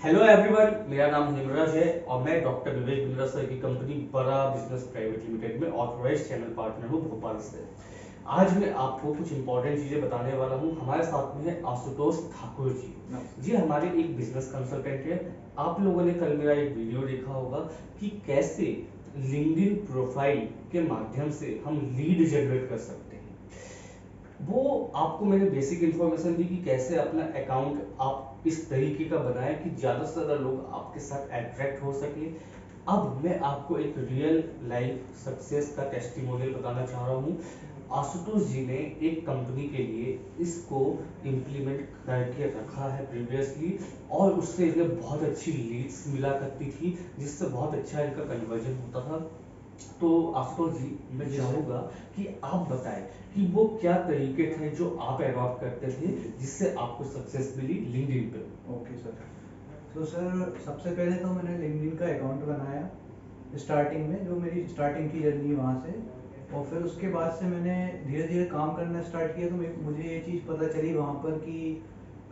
Hello everyone, मेरा नाम हेमराज है और मैं डॉक्टर विवेक बिंद्रा सर की कंपनी बड़ा बिजनेस प्राइवेट लिमिटेड में ऑथराइज्ड चैनल पार्टनर हूँ भोपाल से। आज मैं आपको कुछ इंपॉर्टेंट चीजें बताने वाला हूँ। हमारे साथ में है आशुतोष ठाकुर जी। जी हमारे एक बिजनेस कंसल्टेंट है। आप लोगों ने कल मेरा एक वीडियो देखा होगा कि कैसे लिंक्डइन प्रोफाइल के माध्यम से हम लीड जनरेट कर सकते हैं। वो आपको मैंने बेसिक इन्फॉर्मेशन दी कि कैसे अपना अकाउंट आप इस तरीके का बनाएं कि ज़्यादा से ज़्यादा लोग आपके साथ अट्रैक्ट हो सके। अब मैं आपको एक रियल लाइफ सक्सेस का टेस्टिमोनियल बताना चाह रहा हूँ। आशुतोष जी ने एक कंपनी के लिए इसको इम्प्लीमेंट करके रखा है प्रीवियसली, और उससे इन्हें बहुत अच्छी लीड्स मिला करती थी जिससे बहुत अच्छा इनका कन्वर्जन होता था। तो आशुतोष जी, मैं चाहूंगा कि आप बताएं कि वो क्या तरीके थे जो आप एडॉप्ट करते थे जिससे आपको सक्सेस मिली लिंक्डइन पे। Okay sir. तो सर सबसे पहले तो मैंने लिंक्डइन का अकाउंट बनाया स्टार्टिंग में, जो मेरी स्टार्टिंग की जर्नी वहाँ से। और फिर उसके बाद से मैंने धीरे धीरे काम करना स्टार्ट किया, तो मुझे ये चीज़ पता चली वहाँ पर कि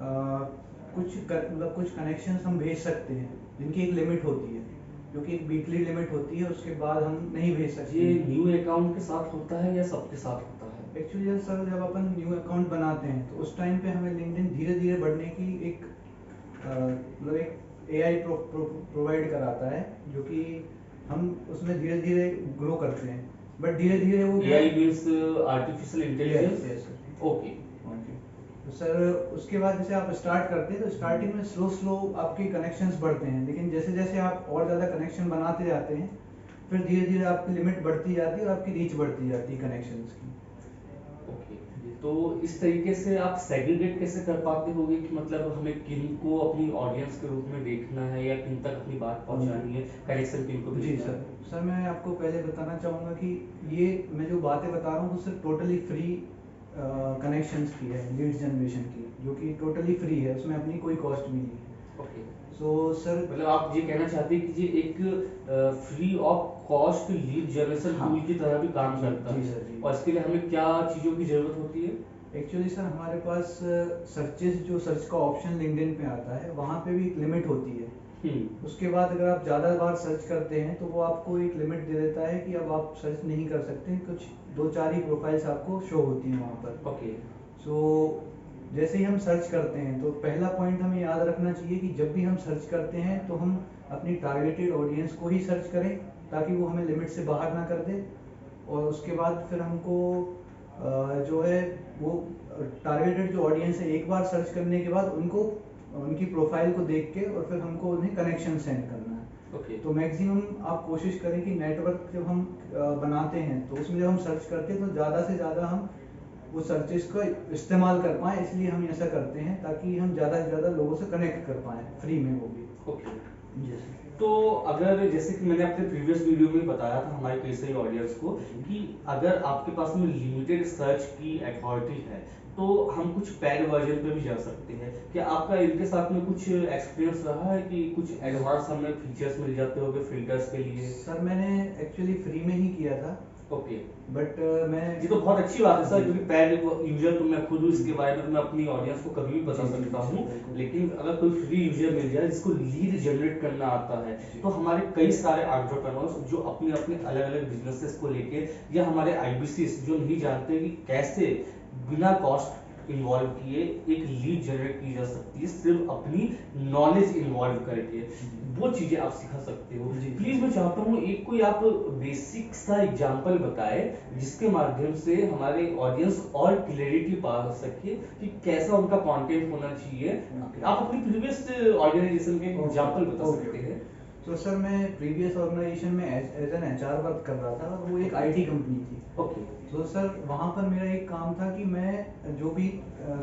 मतलब कुछ कनेक्शंस हम भेज सकते हैं जिनकी एक लिमिट होती है, जो कि एक वीकली लिमिट होती है, उसके बाद हम नहीं भेज सकते ये हैं। न्यू अकाउंट के साथ होता है या सबके साथ होता है? एक्चुअली सर, जब अपन न्यू अकाउंट बनाते हैं तो उस टाइम पे हमें लिंक्डइन धीरे धीरे बढ़ने की एक मतलब एक एआई प्रोवाइड कराता है, जो कि हम उसमें धीरे धीरे ग्रो करते हैं। बट धीरे धीरे वो क्या एआई है। Means artificial yes intelligence. Yes okay. Okay. तो सर उसके बाद जैसे आप स्टार्ट करते हैं तो स्टार्टिंग में स्लो स्लो आपके कनेक्शंस बढ़ते हैं, लेकिन जैसे जैसे आप और ज़्यादा कनेक्शन बनाते जाते हैं फिर धीरे धीरे आपकी लिमिट बढ़ती जाती है और आपकी रीच बढ़ती जाती है कनेक्शंस की। ओके। तो इस तरीके से आप सेग्रीगेट कैसे कर पाते होगे कि मतलब हमें किन को अपनी ऑडियंस के रूप में देखना है या किन तक अपनी बात पहुंचानी है, कनेक्शन किन को जी भेजना सर। है? सर मैं आपको पहले बताना चाहूँगा कि ये मैं जो बातें बता रहा हूँ वो सिर्फ टोटली फ्री कनेक्शंस की है, लीड जनरेशन की, जो कि टोटली फ्री है, उसमें अपनी कोई कॉस्ट भी नहीं है। ओके। So sir. मतलब आप ये कहना चाहते हैं कि ये एक free of cost lead generation हाँ। टूल की तरह भी काम जी करता जी है, सर जी। और इसके लिए हमें क्या चीज़ों की ज़रूरत होती है? एक्चुअली सर हमारे पास सर्चेस, जो सर्च का ऑप्शन लिंक्डइन पे आता है वहाँ पे भी एक लिमिट होती है। हम्म। उसके बाद अगर आप ज़्यादा बार सर्च करते हैं तो वो आपको एक लिमिट दे देता है कि अब आप सर्च नहीं कर सकते, कुछ दो चार ही प्रोफाइल्स आपको शो होती हैं वहाँ पर। ओके। सो जैसे ही हम सर्च करते हैं तो पहला पॉइंट हमें याद रखना चाहिए कि जब भी हम सर्च करते हैं तो हम अपनी टारगेटेड ऑडियंस को ही सर्च करें, ताकि वो हमें लिमिट से बाहर ना कर दे। और उसके बाद फिर हमको जो है वो टारगेटेड जो ऑडियंस है, एक बार सर्च करने के बाद उनको उनकी प्रोफाइल को देख के और फिर हमको उन्हें कनेक्शन सेंड करना है। ओके। तो मैक्सिमम आप कोशिश करें कि नेटवर्क जब हम बनाते हैं तो उसमें जब हम सर्च करते हैं तो ज़्यादा से ज़्यादा हम वो सर्चेस का इस्तेमाल कर पाएँ, इसलिए हम ऐसा करते हैं ताकि हम ज़्यादा से ज़्यादा लोगों से कनेक्ट कर पाएँ फ्री में, वो भी। ओके। जी सर। तो अगर जैसे कि मैंने अपने प्रीवियस वीडियो में बताया था हमारे कई सारी ऑडियंस को कि अगर आपके पास में लिमिटेड सर्च की अथॉरिटी है तो हम कुछ पेड वर्जन पे भी जा सकते हैं। क्या आपका इनके साथ में कुछ एक्सपीरियंस रहा है कि कुछ एडवांस हमें फीचर्स मिल जाते होंगे फिल्टर्स के लिए? सर मैंने एक्चुअली फ्री में ही किया था। ओके। बट मैं। ये तो बहुत अच्छी बात है सर, जी क्योंकि सर। पेड यूजर तो मैं खुद हूँ, इसके बारे में तो मैं अपनी ऑडियंस को कभी भी बता जी जी सकता जी हूँ। सर, बिल्कुल। लेकिन अगर कोई फ्री यूजर मिल जाए जिसको लीड जनरेट करना आता है, जी तो हमारे कई सारे एंटरप्रेन्योर्स जो अपने अपने अलग अलग बिजनेसेस को लेके, या हमारे आईबीसी जो नहीं जानते कि कैसे बिना कॉस्ट इन्वॉल्व किए एक लीड जनरेट की जा सकती है सिर्फ अपनी नॉलेज इन्वॉल्व करके, वो चीजें आप सिखा सकते हो। जी। प्लीज मैं चाहता हूँ एक कोई आप बेसिक सा एग्जांपल बताए जिसके माध्यम से हमारे ऑडियंस और क्लैरिटी पा सके कि कैसा उनका कंटेंट होना चाहिए। ओके। आप अपनी प्रीवियस ऑर्गेनाइजेशन के एग्जांपल बता ओके सकते ओके। हैं। तो सर मैं प्रीवियस ऑर्गेनाइजेशन में एज एन एचआर वर्क कर रहा था, और वो एक आईटी कंपनी थी। ओके। तो सर वहाँ पर मेरा एक काम था कि मैं जो भी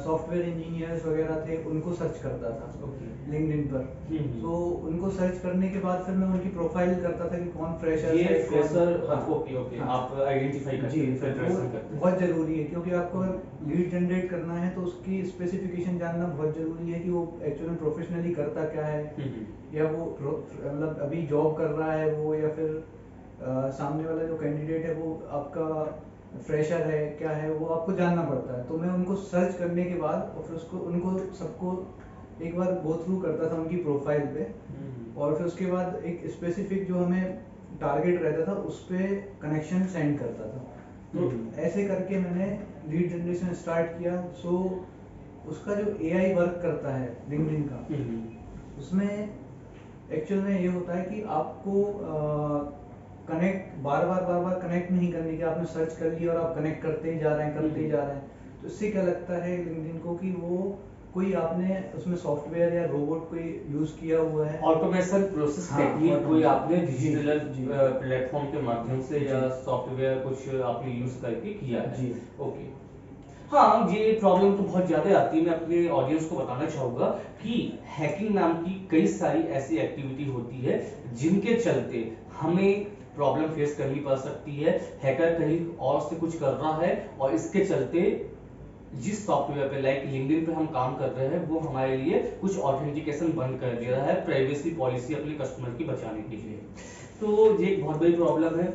सॉफ्टवेयर इंजीनियर्स वगैरह थे उनको सर्च करता था ओके। लिंक्डइन पर। हम्म। तो उनको सर्च करने के बाद फिर मैं उनकी प्रोफाइल करता था कि कौन फ्रेशर्स ये है, कौन। फ्रेशर। हाँ। ओके ओके, हाँ। आप आइडेंटिफाई जी करते हैं, सर, वो फिल्ट्रेशन करते हैं। बहुत ज़रूरी है, क्योंकि आपको अगर लीड जनरेट करना है तो उसकी स्पेसिफिकेशन जानना बहुत ज़रूरी है कि वो एक्चुअली में प्रोफेशनली करता क्या है, हम्म। या वो मतलब अभी जॉब कर रहा है वो, या फिर सामने वाला जो कैंडिडेट है वो आपका फ्रेशर है क्या है, वो आपको जानना पड़ता है। तो मैं उनको सर्च करने के बाद और फिर उसको उनको सबको एक बार गो थ्रू करता था उनकी प्रोफाइल पे, और फिर उसके बाद एक स्पेसिफिक जो हमें टारगेट रहता था उस पे कनेक्शन सेंड करता था। तो ऐसे करके मैंने लीड जनरेशन स्टार्ट किया। सो उसका जो एआई वर्क करता है लिंक्डइन का, उसमें एक्चुअल में ये होता है कि आपको बार बार कनेक्ट नहीं करने की, आपने सर्च कर लिया और आप कनेक्ट करते ही जा रहे हैं करते ही जा रहे हैं। तो इससे क्या लगता है लिंक्डइन को कि वो कोई आपने उसमें सॉफ्टवेयर या रोबोट कोई यूज किया हुआ है, ऑटोमेशन प्रोसेस हाँ, टेक्निक कोई आपने जी, डिजिटल जी। प्लेटफॉर्म के माध्यम से या जी। सॉफ्टवेयर कुछ आपने यूज करके किया है। जी। ओके। हाँ, ये प्रॉब्लम तो बहुत ज्यादा आती है। मैं अपने ऑडियंस को बताना चाहूंगा कि हैकिंग नाम की कई सारी ऐसी एक्टिविटी होती है जिनके चलते हमें प्रॉब्लम फेस करनी पड़ सकती है। हैकर कहीं और से कुछ कर रहा है और इसके चलते जिस सॉफ्टवेयर पे लाइक लिंक्डइन पे हम काम कर रहे हैं वो हमारे लिए कुछ ऑथेंटिकेशन बंद कर दे रहा है प्राइवेसी पॉलिसी अपने कस्टमर की बचाने के लिए। तो ये एक बहुत बड़ी प्रॉब्लम है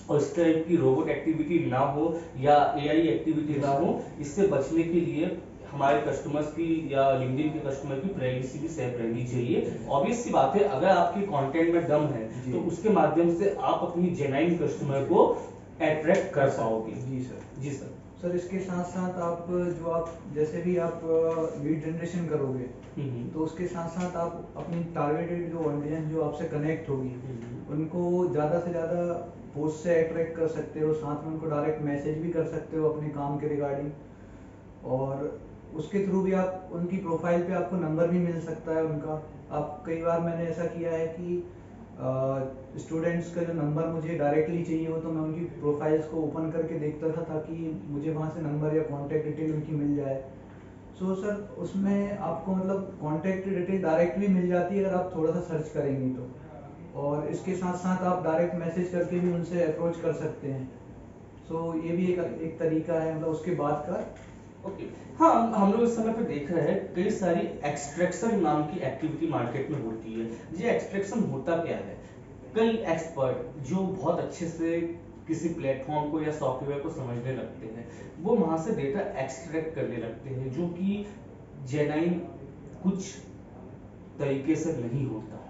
और इस टाइप की रोबोट एक्टिविटी ना हो या एआई एक्टिविटी ना हो, इससे बचने के लिए हमारे कस्टमर्स की या लिंक्डइन के कस्टमर की प्राइवेसी भी सेफ रहनी चाहिए। ऑब्वियस सी बात है, अगर आपके कंटेंट में दम है तो उसके माध्यम से आप अपनी जेन्युइन कस्टमर को अट्रैक्ट कर पाओगे। जी सर। जी सर। सर इसके साथ साथ आप जैसे भी आप लीड जनरेशन करोगे, तो उसके साथ साथ आप अपनी टारगेटेड जो ऑडियंस जो आपसे कनेक्ट होगी उनको ज़्यादा से ज़्यादा पोस्ट से अट्रैक्ट कर सकते हो, साथ में उनको डायरेक्ट मैसेज भी कर सकते हो अपने काम के रिगार्डिंग, और उसके थ्रू भी आप उनकी प्रोफाइल पे आपको नंबर भी मिल सकता है उनका। आप कई बार मैंने ऐसा किया है कि स्टूडेंट्स का जो नंबर मुझे डायरेक्टली चाहिए हो तो मैं उनकी प्रोफाइल्स को ओपन करके देखता था ताकि मुझे वहाँ से नंबर या कॉन्टैक्ट डिटेल उनकी मिल जाए। सो सर उसमें आपको मतलब कॉन्टैक्ट डिटेल डायरेक्ट भी मिल जाती है अगर आप थोड़ा सा सर्च करेंगे तो, और इसके साथ साथ आप डायरेक्ट मैसेज करके भी उनसे अप्रोच कर सकते हैं। सो ये भी एक तरीका है मतलब उसके बाद का। ओके। हाँ, हम लोग इस समय पे देख रहे हैं कई सारी एक्सट्रैक्शन नाम की एक्टिविटी मार्केट में होती है। ये एक्सट्रैक्शन होता क्या है? कई एक्सपर्ट जो बहुत अच्छे से किसी प्लेटफॉर्म को या सॉफ्टवेयर को समझने लगते हैं, वो वहां से डेटा एक्सट्रैक्ट करने लगते हैं जो कि जेन्युइन कुछ तरीके से नहीं होता है।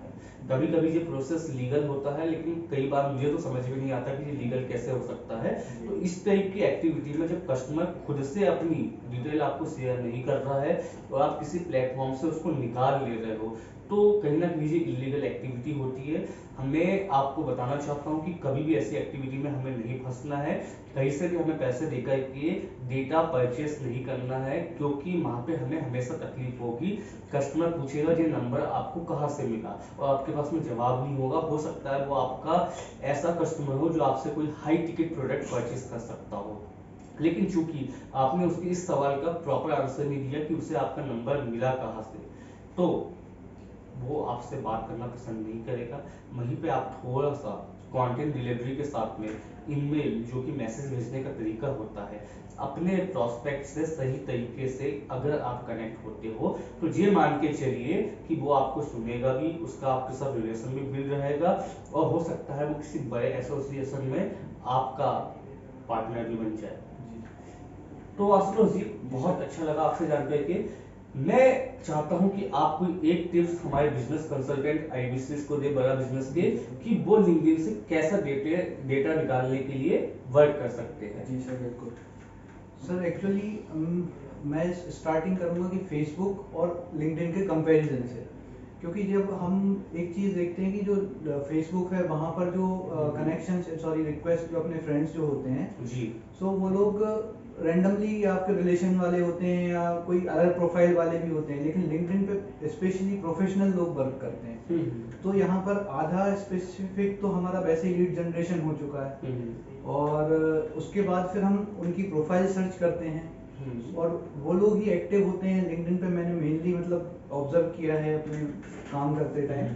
कभी कभी ये प्रोसेस लीगल होता है, लेकिन कई बार मुझे तो समझ में नहीं आता कि ये लीगल कैसे हो सकता है। तो इस टाइप की एक्टिविटी में जब कस्टमर खुद से अपनी डिटेल आपको शेयर नहीं कर रहा है और आप किसी प्लेटफॉर्म से उसको निकाल ले रहे हो, तो कहीं ना कहीं ये इलीगल एक्टिविटी होती है। हमें आपको बताना चाहता हूँ कि कभी भी ऐसी एक्टिविटी में हमें नहीं फंसना है। कहीं से भी हमें पैसे देकर के डेटा परचेस नहीं करना है, क्योंकि वहां पे हमें हमेशा तकलीफ होगी। कस्टमर पूछेगा ये नंबर आपको कहाँ से मिला और आपके पास में जवाब नहीं होगा। हो सकता है वो आपका ऐसा कस्टमर हो जो आपसे कोई हाई टिकट प्रोडक्ट परचेस कर सकता हो, लेकिन चूंकि आपने उसके इस सवाल का प्रॉपर आंसर नहीं दिया कि उसे आपका नंबर मिला कहाँ से, तो वो आपसे बात करना पसंद नहीं करेगा। वहीं पे आप थोड़ा सा कंटेंट डिलीवरी के साथ में ईमेल, जो कि मैसेज भेजने का तरीका होता है, अपने प्रोस्पेक्ट से सही तरीके से अगर आप कनेक्ट होते हो तो ये मान के चलिए कि वो आपको सुनेगा भी, उसका आपके साथ रिलेशन भी बिल्ड रहेगा और हो सकता है वो किसी बड़े एसोसिएशन में आपका पार्टनर भी बन जाए। तो आशुतोष जी, बहुत अच्छा लगा आपसे जान करके। मैं चाहता हूं कि आप कोई एक टिप्स हमारे बिजनेस कंसल्टेंट आईबीसीएस को दे, बड़ा बिजनेस के, कि वो लिंक्डइन से कैसा डेटा निकालने के लिए वर्क कर सकते हैं। जी सर, बिल्कुल। सर एक्चुअली मैं स्टार्टिंग करूंगा कि फेसबुक और लिंक्डइन के कंपैरिजन से, क्योंकि जब हम एक चीज़ देखते हैं कि जो फेसबुक है वहाँ पर जो कनेक्शन रिक्वेस्ट जो अपने फ्रेंड्स जो होते हैं जी। सो वो लोग रैंडमली आपके रिलेशन वाले होते हैं या कोई अलग प्रोफाइल वाले भी होते हैं, लेकिन लिंक्डइन पे स्पेशली प्रोफेशनल लोग वर्क करते हैं। तो यहाँ पर आधा स्पेसिफिक तो हमारा वैसे ही लीड जनरेशन हो चुका है, और उसके बाद फिर हम उनकी प्रोफाइल सर्च करते हैं और वो लोग ही एक्टिव होते हैं लिंक्डइन पे। मैंने मेनली मतलब ऑब्जर्व किया है अपने काम करते टाइम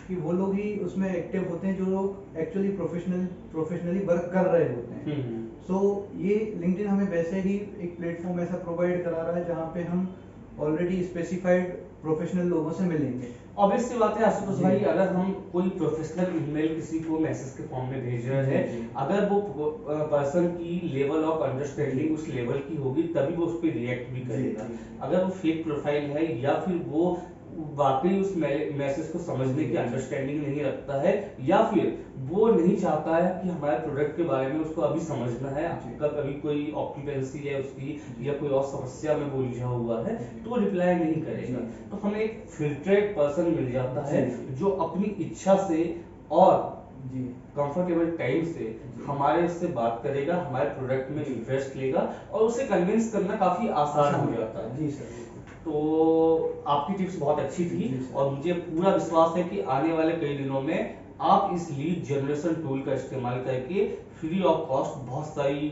कि वो लोग ही उसमें एक्टिव होते हैं जो लोग एक्चुअली प्रोफेशनली वर्क कर रहे होते हैं। सो ये लिंक्डइन हमें वैसे ही एक प्लेटफॉर्म ऐसा प्रोवाइड करा रहा है जहाँ पे हम ऑलरेडी स्पेसिफाइड प्रोफेशनल लोगों से मिलेंगे। ऑब्वियस सी बात है आशुतोष जी। भाई, अगर हम कोई प्रोफेशनल ईमेल किसी को मैसेज के फॉर्म में भेज रहे जी, हैं, जी। अगर वो पर्सन की लेवल ऑफ अंडरस्टैंडिंग उस लेवल की होगी तभी वो उस पर रिएक्ट भी जी, करेगा। जी। अगर वो फेक प्रोफाइल है या फिर वो वाकई उस मैसेज को समझने की अंडरस्टैंडिंग नहीं रखता है, या फिर वो नहीं चाहता है कि हमारे प्रोडक्ट के बारे में उसको अभी समझना है, जी। आपका कभी कोई ऑक्यूपेंसी है उसकी जी। या कोई और समस्या में वो उलझा हुआ है, जी। तो वो रिप्लाई नहीं करेगा। जी। तो हमें एक फिल्ट्रेड पर्सन मिल जाता है जी। जो अपनी इच्छा से और जी। कंफर्टेबल टाइम से जी। हमारे से बात करेगा, हमारे प्रोडक्ट में जी। इंटरेस्ट लेगा और उसे कन्विंस करना काफी आसान हो जाता है। जी सर। तो आपकी टिप्स बहुत अच्छी थी जी सर। और मुझे पूरा विश्वास है कि आने वाले कई दिनों में आप इस लीड जनरेशन टूल का इस्तेमाल करके फ्री ऑफ कॉस्ट बहुत सारी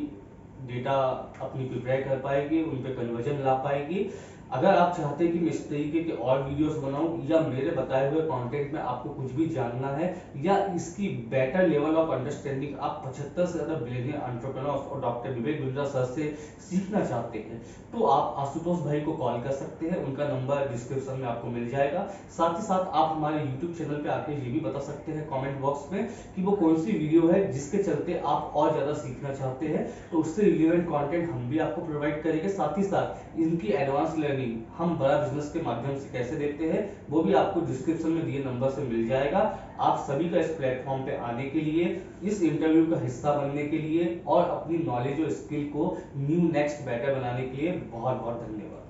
डेटा अपनी प्रिपेयर कर पाएगी, उन पे कन्वर्जन ला पाएगी। अगर आप चाहते हैं कि मैं इस तरीके के और वीडियोस बनाऊं या मेरे बताए हुए कंटेंट में आपको कुछ भी जानना है या इसकी बेटर लेवल ऑफ अंडरस्टैंडिंग आप 75 से ज्यादा बिलियनियर एंटरप्रेन्योर्स और डॉक्टर विवेक बिंद्रा सर से सीखना चाहते हैं, तो आप आशुतोष भाई को कॉल कर सकते हैं, उनका नंबर डिस्क्रिप्शन में आपको मिल जाएगा। साथ ही साथ आप हमारे यूट्यूब चैनल पे आके ये भी बता सकते हैं कमेंट बॉक्स में कि वो कौन सी वीडियो है जिसके चलते आप और ज्यादा सीखना चाहते हैं, तो उससे रिलेवेंट कंटेंट हम भी आपको प्रोवाइड करेंगे। साथ ही साथ इनकी एडवांस लर्निंग हम बड़ा बिजनेस के माध्यम से कैसे देते हैं वो भी आपको डिस्क्रिप्शन में दिए नंबर से मिल जाएगा। आप सभी का इस प्लेटफॉर्म पे आने के लिए, इस इंटरव्यू का हिस्सा बनने के लिए और अपनी नॉलेज और स्किल को न्यू नेक्स्ट बेटर बनाने के लिए बहुत बहुत धन्यवाद।